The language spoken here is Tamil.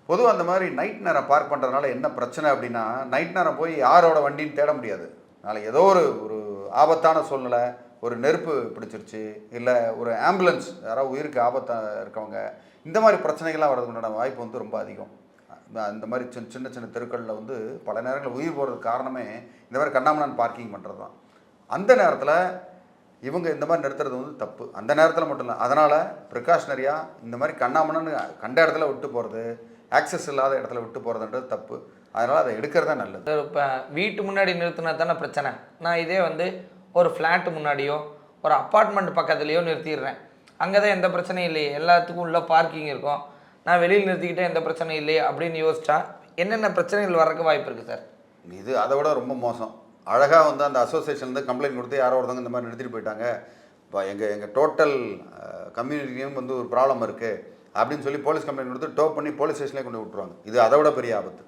பொதுவாக அந்த மாதிரி நைட் நேரம் பார்க் பண்ணுறதுனால என்ன பிரச்சனை அப்படின்னா, நைட் நேரம் போய் யாரோட வண்டின்னு தேட முடியாது. நாளைக்கு ஏதோ ஒரு ஒரு ஆபத்தான சூழ்நிலை, ஒரு நெருப்பு பிடிச்சிருச்சு, இல்லை ஒரு ஆம்புலன்ஸ் யாராவது உயிருக்கு ஆபத்தாக இருக்கவங்க, இந்த மாதிரி பிரச்சனைகள்லாம் வரதுக்கு உண்டான வாய்ப்பு வந்து ரொம்ப அதிகம். இந்த மாதிரி சின்ன சின்ன தெருக்களில் வந்து பல நேரங்களில் உயிர் போகிறதுக்கு காரணமே இந்த மாதிரி கண்ணாமண்ணான் பார்க்கிங் பண்ணுறது தான். அந்த நேரத்தில் இவங்க இந்த மாதிரி நிறுத்துறது வந்து தப்பு. அந்த நேரத்தில் மட்டும் இல்லை, அதனால் ப்ரிகாஷனரியாக இந்த மாதிரி கண்ணாமண்ணான்னு கண்ட இடத்துல விட்டு போகிறது, ஆக்சஸ் இல்லாத இடத்துல விட்டு போகிறதுன்றது தப்பு. அதனால் அதை எடுக்கிறது தான் நல்லது. இப்போ வீட்டு முன்னாடி நிறுத்தினா தானே பிரச்சனை. நான் இதே வந்து ஒரு ஃப்ளாட்டு முன்னாடியோ ஒரு அப்பார்ட்மெண்ட் பக்கத்துலேயோ நிறுத்திடுறேன். அங்கே தான் எந்த பிரச்சனையும் இல்லையே, எல்லாத்துக்கும் உள்ள பார்க்கிங் இருக்கும், நான் வெளியில் நிறுத்திக்கிட்டே எந்த பிரச்சனையும் இல்லையே அப்படின்னு யோசிச்சா என்னென்ன பிரச்சனைகள் வரக்கு வாய்ப்பு இருக்குது சார்? இது அதை விட ரொம்ப மோசம். அழகாக வந்து அந்த அசோசியேஷன்லேருந்து கம்ப்ளைண்ட் கொடுத்து யாரோ ஒருத்தவங்க இந்த மாதிரி நிறுத்திட்டு போயிட்டாங்க, இப்போ எங்கள் டோட்டல் கம்யூனிட்டியும் வந்து ஒரு ப்ராப்ளம் இருக்குது அப்படின்னு சொல்லி போலீஸ் கம்ப்ளைண்ட் கொடுத்து டோ பண்ணி போலீஸ் ஸ்டேஷன்லேயே கொண்டு விட்டுருவாங்க. இது அதை விட பெரிய ஆபத்து.